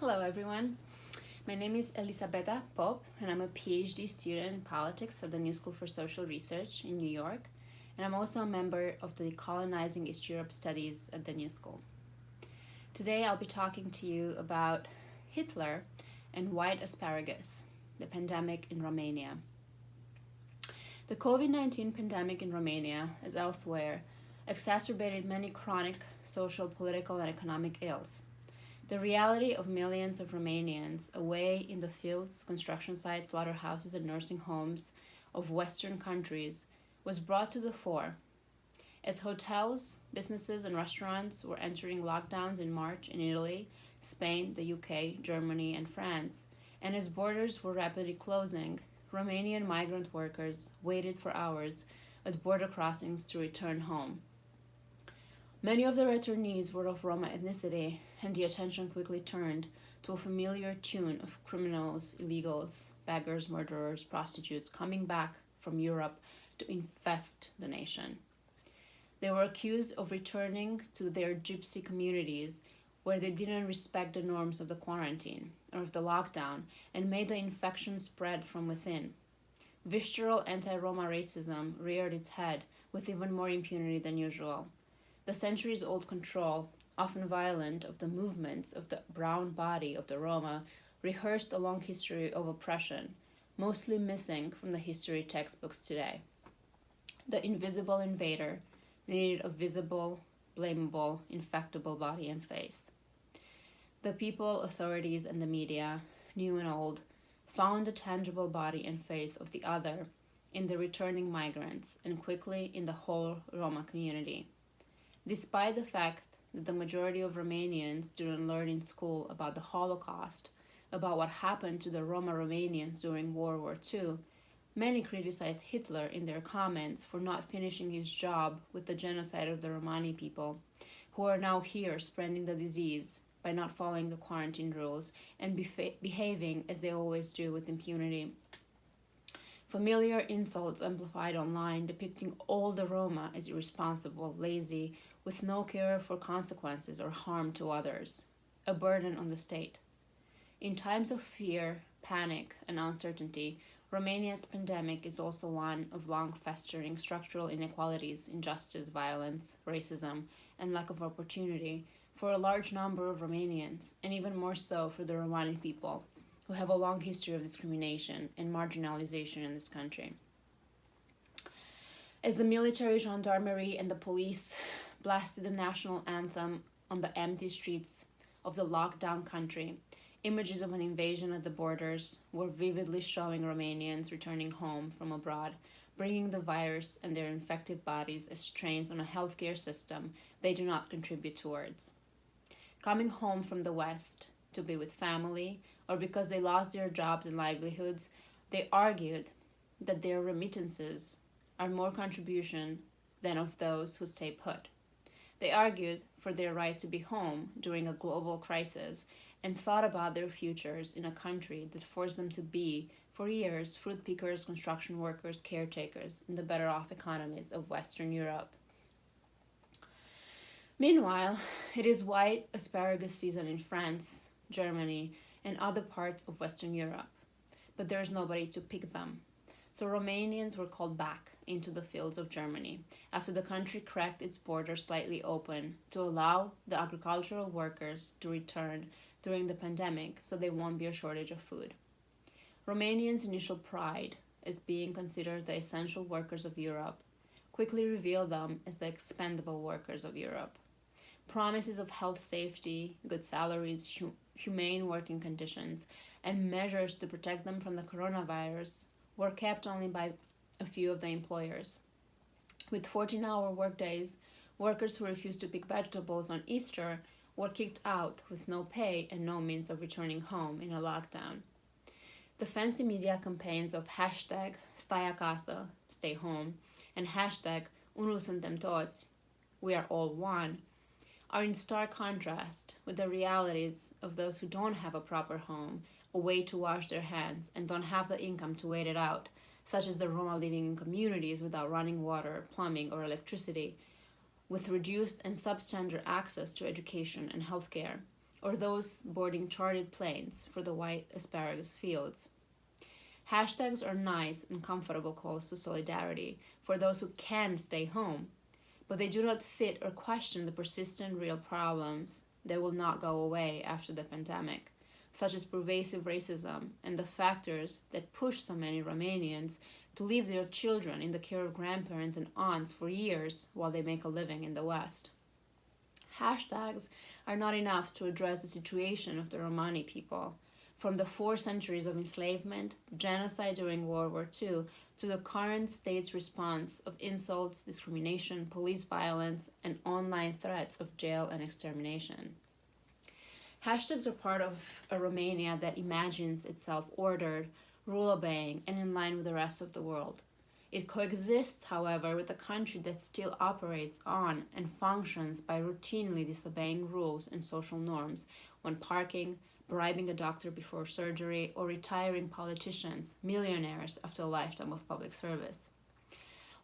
Hello, everyone. My name is Elisabetta Pop, and I'm a PhD student in politics at the New School for Social Research in New York, and I'm also a member of the Colonizing East Europe Studies at the New School. Today, I'll be talking to you about Hitler and white asparagus, the pandemic in Romania. The COVID-19 pandemic in Romania, as elsewhere, exacerbated many chronic social, political, and economic ills. The reality of millions of Romanians away in the fields, construction sites, slaughterhouses, and nursing homes of Western countries was brought to the fore. As hotels, businesses, and restaurants were entering lockdowns in March in Italy, Spain, the UK, Germany, and France, and as borders were rapidly closing, Romanian migrant workers waited for hours at border crossings to return home. Many of the returnees were of Roma ethnicity, and the attention quickly turned to a familiar tune of criminals, illegals, beggars, murderers, prostitutes coming back from Europe to infest the nation. They were accused of returning to their gypsy communities where they didn't respect the norms of the quarantine or of the lockdown and made the infection spread from within. Visceral anti-Roma racism reared its head with even more impunity than usual. The centuries-old control, often violent, of the movements of the brown body of the Roma rehearsed a long history of oppression, mostly missing from the history textbooks today. The invisible invader needed a visible, blamable, infectable body and face. The people, authorities, and the media, new and old, found the tangible body and face of the other in the returning migrants and quickly in the whole Roma community. Despite the fact that the majority of Romanians didn't learn in school about the Holocaust, about what happened to the Roma Romanians during World War II, many criticized Hitler in their comments for not finishing his job with the genocide of the Romani people, who are now here spreading the disease by not following the quarantine rules and behaving as they always do with impunity. Familiar insults amplified online depicting all the Roma as irresponsible, lazy, with no care for consequences or harm to others, a burden on the state. In times of fear, panic, and uncertainty, Romania's pandemic is also one of long festering structural inequalities, injustice, violence, racism, and lack of opportunity for a large number of Romanians, and even more so for the Romani people, who have a long history of discrimination and marginalization in this country. As the military, gendarmerie, and the police blasted the national anthem on the empty streets of the lockdown country, images of an invasion at the borders were vividly showing Romanians returning home from abroad, bringing the virus and their infected bodies as strains on a healthcare system they do not contribute towards. Coming home from the West to be with family, or because they lost their jobs and livelihoods, they argued that their remittances are more contribution than of those who stay put. They argued for their right to be home during a global crisis and thought about their futures in a country that forced them to be, for years, fruit pickers, construction workers, caretakers in the better off economies of Western Europe. Meanwhile, it is white asparagus season in France, Germany, and other parts of Western Europe, but there is nobody to pick them. So Romanians were called back into the fields of Germany after the country cracked its borders slightly open to allow the agricultural workers to return during the pandemic so there won't be a shortage of food. Romanians' initial pride as being considered the essential workers of Europe quickly revealed them as the expendable workers of Europe. Promises of health safety, good salaries, humane working conditions, and measures to protect them from the coronavirus were kept only by a few of the employers. With 14-hour workdays, workers who refused to pick vegetables on Easter were kicked out with no pay and no means of returning home in a lockdown. The fancy media campaigns of hashtag Stai acasă, stay home, and hashtag Unul suntem toți, we are all one, are in stark contrast with the realities of those who don't have a proper home, a way to wash their hands, and don't have the income to wait it out, such as the Roma living in communities without running water, plumbing, or electricity, with reduced and substandard access to education and healthcare, or those boarding chartered planes for the white asparagus fields. Hashtags are nice and comfortable calls to solidarity for those who can stay home, but they do not fit or question the persistent real problems that will not go away after the pandemic, such as pervasive racism and the factors that push so many Romanians to leave their children in the care of grandparents and aunts for years while they make a living in the West. Hashtags are not enough to address the situation of the Romani people, from the 4 centuries of enslavement, genocide during World War II, to the current state's response of insults, discrimination, police violence, and online threats of jail and extermination. Hashtags are part of a Romania that imagines itself ordered, rule-obeying, and in line with the rest of the world. It coexists, however, with a country that still operates on and functions by routinely disobeying rules and social norms when parking, bribing a doctor before surgery, or retiring politicians, millionaires after a lifetime of public service.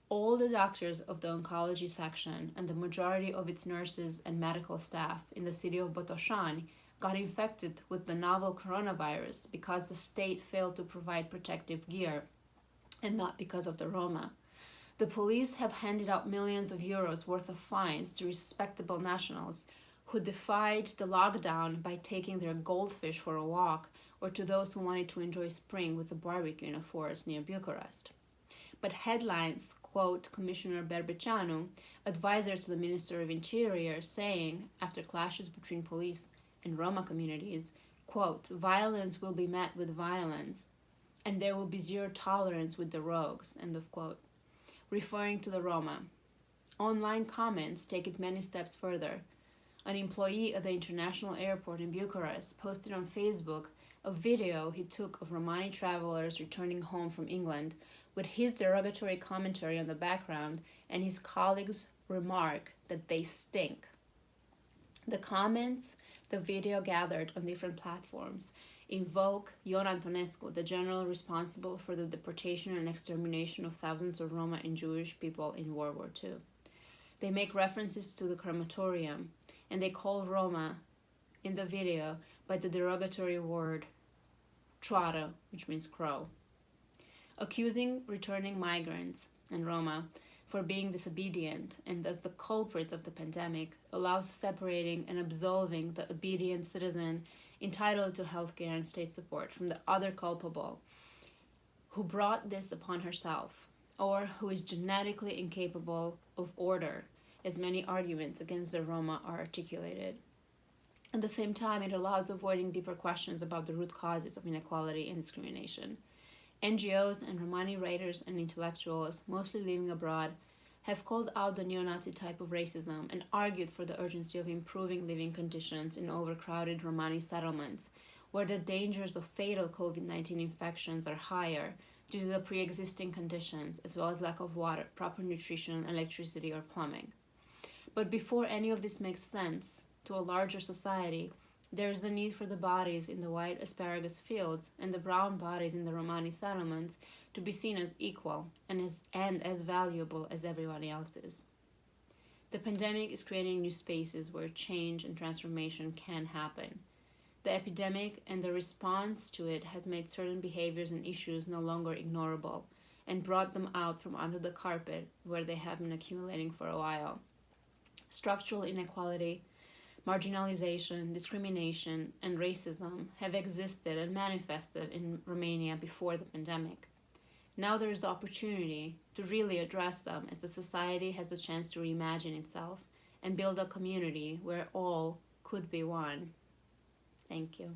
All the doctors of the oncology section and the majority of its nurses and medical staff in the city of Botoșani got infected with the novel coronavirus because the state failed to provide protective gear, and not because of the Roma. The police have handed out millions of euros worth of fines to respectable nationals who defied the lockdown by taking their goldfish for a walk, or to those who wanted to enjoy spring with a barbecue in a forest near Bucharest. But headlines quote Commissioner Berbeceanu, advisor to the Minister of Interior, saying, after clashes between police and Roma communities, quote, violence will be met with violence, and there will be zero tolerance with the rogues, end of quote, referring to the Roma. Online comments take it many steps further. An employee at the international airport in Bucharest posted on Facebook a video he took of Romani travelers returning home from England with his derogatory commentary on the background and his colleagues' remark that they stink. The comments the video gathered on different platforms invoke Ion Antonescu, the general responsible for the deportation and extermination of thousands of Roma and Jewish people in World War II. They make references to the crematorium, and they call Roma in the video by the derogatory word troară, which means crow, accusing returning migrants and Roma for being disobedient and thus the culprits of the pandemic, allows separating and absolving the obedient citizen entitled to healthcare and state support from the other culpable who brought this upon herself, or who is genetically incapable of order, as many arguments against the Roma are articulated. At the same time, it allows avoiding deeper questions about the root causes of inequality and discrimination. NGOs and Romani writers and intellectuals, mostly living abroad, have called out the neo-Nazi type of racism and argued for the urgency of improving living conditions in overcrowded Romani settlements, where the dangers of fatal COVID-19 infections are higher due to the pre-existing conditions, as well as lack of water, proper nutrition, electricity, or plumbing. But before any of this makes sense to a larger society, there is the need for the bodies in the white asparagus fields and the brown bodies in the Romani settlements to be seen as equal and as valuable as everybody else's. The pandemic is creating new spaces where change and transformation can happen. The epidemic and the response to it has made certain behaviors and issues no longer ignorable and brought them out from under the carpet where they have been accumulating for a while. Structural inequality, marginalization, discrimination, and racism have existed and manifested in Romania before the pandemic. Now there is the opportunity to really address them as the society has the chance to reimagine itself and build a community where all could be one. Thank you.